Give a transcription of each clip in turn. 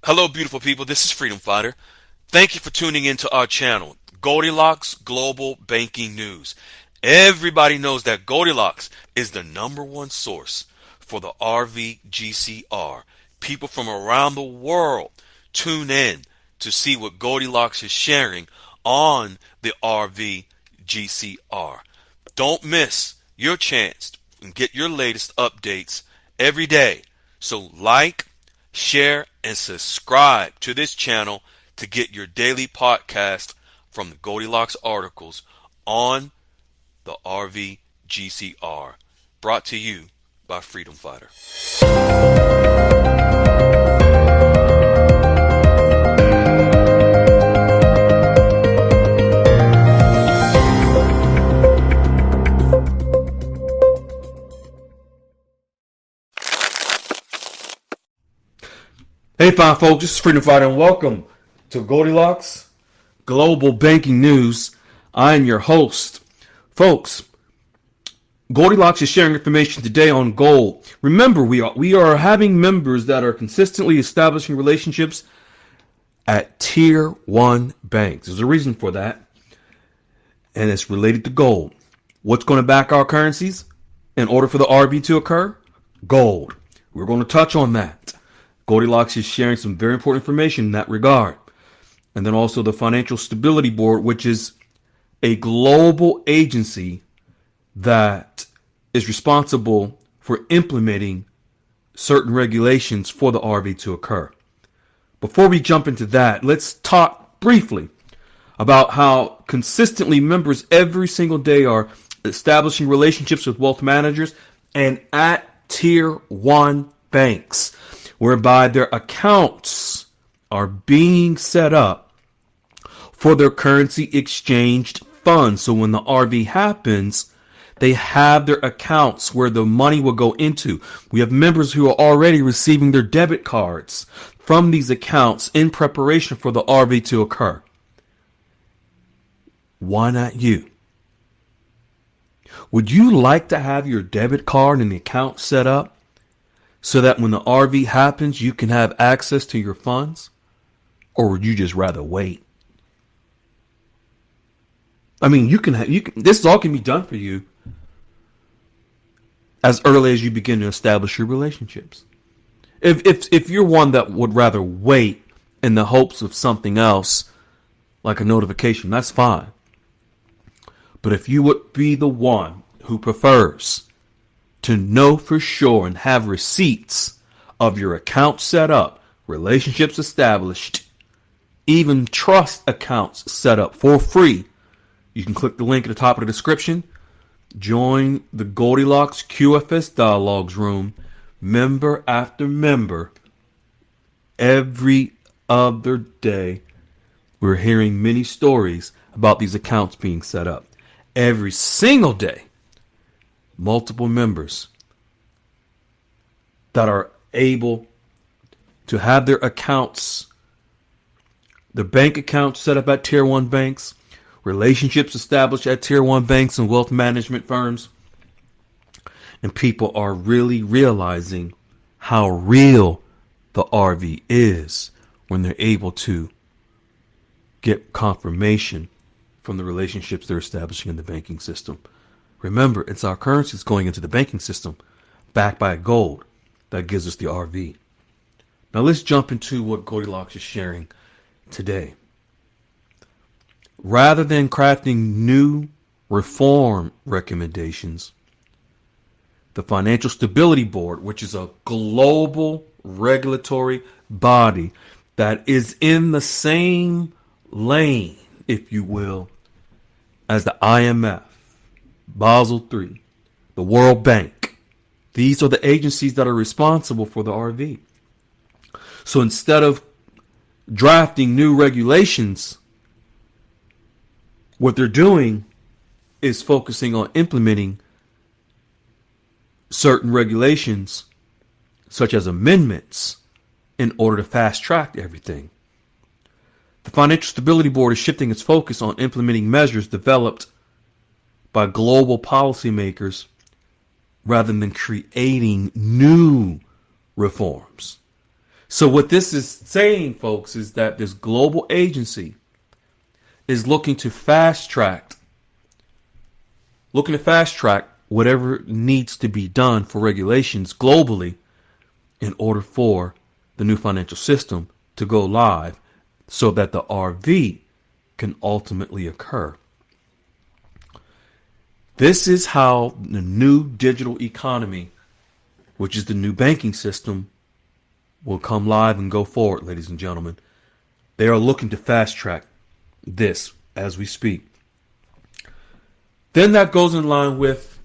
Hello, beautiful people. This is Freedom Fighter. Thank you for tuning into our channel, Goldilocks Global Banking News. Everybody knows that Goldilocks is the #1 source for the RVGCR. People from around the world tune in to see what Goldilocks is sharing on the RVGCR. Don't miss your chance and get your latest updates every day. So like, share, and subscribe to this channel to get your daily podcast from the Goldilocks articles on the RVGCR. Brought to you by Freedom Fighter. Hey fine folks, this is Freedom Fighter and welcome to Goldilocks Global Banking News. I am your host. Folks, Goldilocks is sharing information today on gold. Remember, we are having members that are consistently establishing relationships at Tier 1 banks. There's a reason for that, and it's related to gold. What's going to back our currencies in order for the RV to occur? Gold. We're going to touch on that. Goldilocks is sharing some very important information in that regard. And then also the Financial Stability Board, which is a global agency that is responsible for implementing certain regulations for the RV to occur. Before we jump into that, let's talk briefly about how consistently members every single day are establishing relationships with wealth managers and at Tier 1 banks, whereby their accounts are being set up for their currency exchanged funds. So when the RV happens, they have their accounts where the money will go into. We have members who are already receiving their debit cards from these accounts in preparation for the RV to occur. Why not you? Would you like to have your debit card and the account set up so that when the RV happens, you can have access to your funds? Or would you just rather wait? I mean, this all can be done for you as early as you begin to establish your relationships. If you're one that would rather wait in the hopes of something else, like a notification, that's fine. But if you would be the one who prefers to know for sure and have receipts of your account set up, relationships established, even trust accounts set up for free, you can click the link at the top of the description. Join the Goldilocks QFS Dialogues room, member after member. Every other day, we're hearing many stories about these accounts being set up. Every single day, multiple members that are able to have their accounts, their bank accounts set up at Tier 1 banks, relationships established at Tier 1 banks and wealth management firms. And people are really realizing how real the RV is when they're able to get confirmation from the relationships they're establishing in the banking system. Remember, it's our currencies going into the banking system backed by gold that gives us the RV. Now let's jump into what Goldilocks is sharing today. Rather than crafting new reform recommendations, the Financial Stability Board, which is a global regulatory body that is in the same lane, if you will, as the IMF, Basel III, the World Bank. These are the agencies that are responsible for the RV. So instead of drafting new regulations, what they're doing is focusing on implementing certain regulations, such as amendments, in order to fast track everything. The Financial Stability Board is shifting its focus on implementing measures developed by global policymakers rather than creating new reforms. So what this is saying, folks, is that this global agency is looking to fast track whatever needs to be done for regulations globally in order for the new financial system to go live so that the RV can ultimately occur. This is how the new digital economy, which is the new banking system, will come live and go forward, ladies and gentlemen. They are looking to fast track this as we speak. Then that goes in line with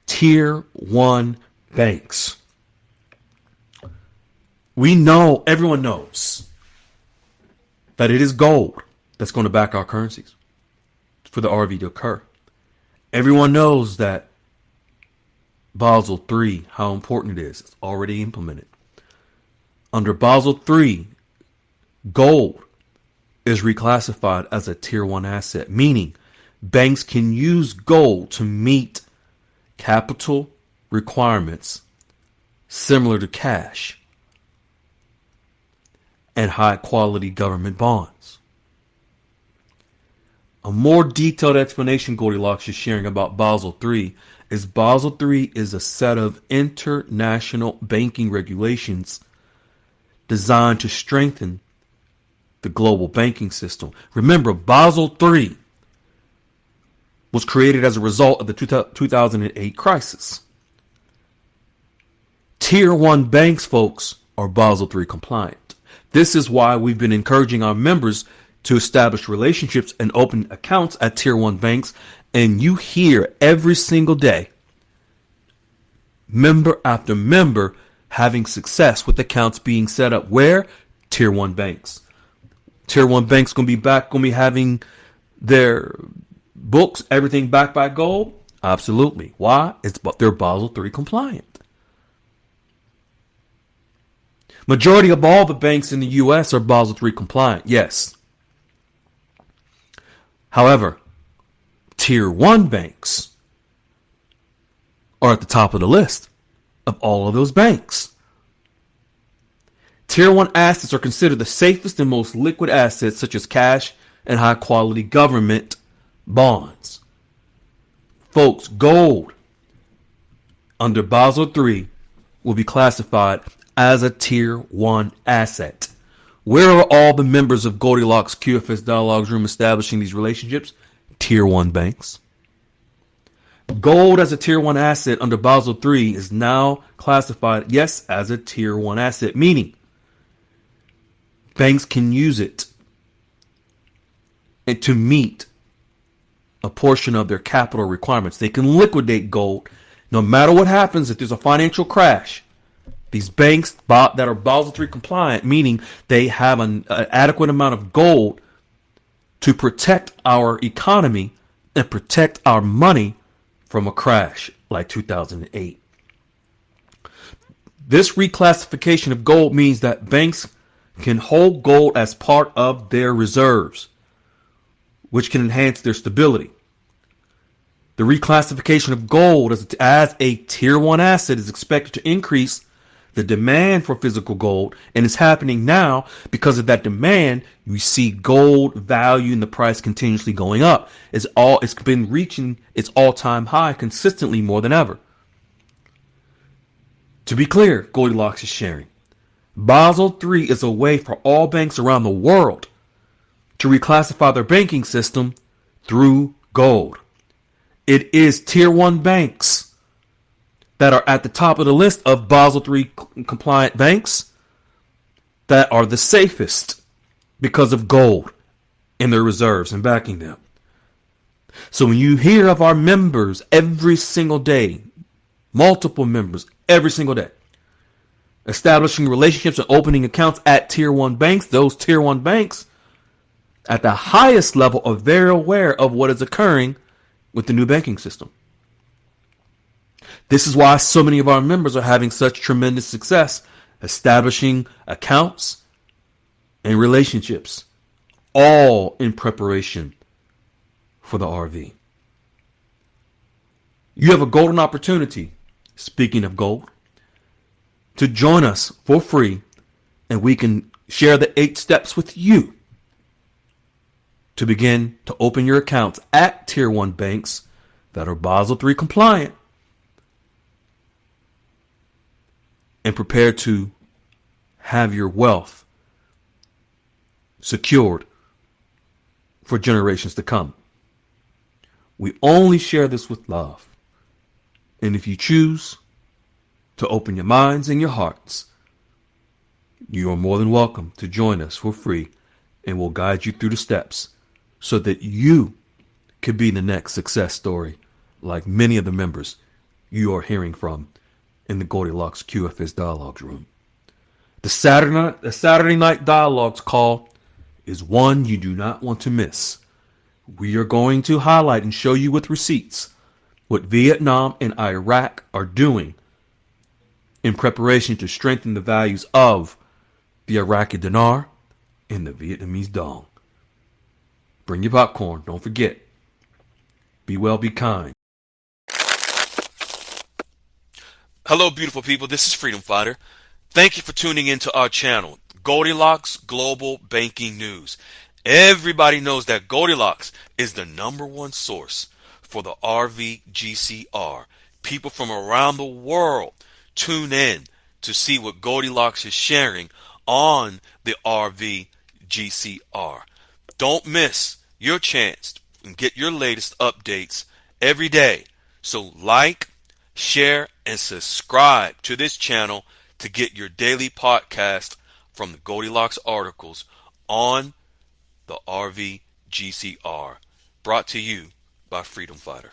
Tier 1 banks. Everyone knows that it is gold that's going to back our currencies for the RV to occur. Everyone knows that Basel III, how important it is. It's already implemented. Under Basel III, gold is reclassified as a Tier 1 asset, meaning banks can use gold to meet capital requirements similar to cash and high quality government bonds. A more detailed explanation Goldilocks is sharing about Basel III is Basel III is a set of international banking regulations designed to strengthen the global banking system. Remember, Basel III was created as a result of the 2008 crisis. Tier 1 banks, folks, are Basel III compliant. This is why we've been encouraging our members to establish relationships and open accounts at Tier 1 banks. And you hear every single day, member after member having success with accounts being set up. Where? Tier 1 banks. Tier 1 banks going to be having their books, everything backed by gold? Absolutely. Why? They're Basel III compliant. Majority of all the banks in the U.S. are Basel III compliant. Yes. However, Tier 1 banks are at the top of the list of all of those banks. Tier 1 assets are considered the safest and most liquid assets, such as cash and high quality government bonds. Folks, gold under Basel III will be classified as a Tier 1 asset. Where are all the members of Goldilocks QFS Dialogue's room establishing these relationships? Tier 1 banks. Gold as a Tier 1 asset under Basel III is now classified, yes, as a Tier 1 asset, meaning banks can use it and to meet a portion of their capital requirements. They can liquidate gold no matter what happens. If there's a financial crash, these banks that are Basel III compliant, meaning they have an adequate amount of gold to protect our economy and protect our money from a crash like 2008. This reclassification of gold means that banks can hold gold as part of their reserves, which can enhance their stability. The reclassification of gold as a Tier 1 asset is expected to increase the demand for physical gold, and it's happening now. Because of that demand, you see gold value and the price continuously going up. It's been reaching its all-time high consistently more than ever. To be clear, Goldilocks is sharing, Basel III is a way for all banks around the world to reclassify their banking system through gold. It is Tier 1 banks that are at the top of the list of Basel III compliant banks that are the safest because of gold in their reserves and backing them. So when you hear of our members every single day, multiple members every single day, establishing relationships and opening accounts at Tier 1 banks, those Tier 1 banks at the highest level are very aware of what is occurring with the new banking system. This is why so many of our members are having such tremendous success establishing accounts and relationships, all in preparation for the RV. You have a golden opportunity, speaking of gold, to join us for free and we can share the 8 steps with you to begin to open your accounts at Tier 1 banks that are Basel III compliant and prepared to have your wealth secured for generations to come. We only share this with love. And if you choose to open your minds and your hearts, you are more than welcome to join us for free, and we'll guide you through the steps so that you could be the next success story like many of the members you are hearing from in the Goldilocks QFS Dialogue room. The Saturday night Dialogues call is one you do not want to miss. We are going to highlight and show you with receipts what Vietnam and Iraq are doing in preparation to strengthen the values of the Iraqi dinar and the Vietnamese dong. Bring your popcorn. Don't forget. Be well, be kind. Hello, beautiful people. This is Freedom Fighter. Thank you for tuning into our channel, Goldilocks Global Banking News. Everybody knows that Goldilocks is the #1 source for the RVGCR. People from around the world tune in to see what Goldilocks is sharing on the RVGCR. Don't miss your chance and get your latest updates every day. So like, share, and subscribe to this channel to get your daily podcast from the Goldilocks articles on the RVGCR. Brought to you by Freedom Fighter.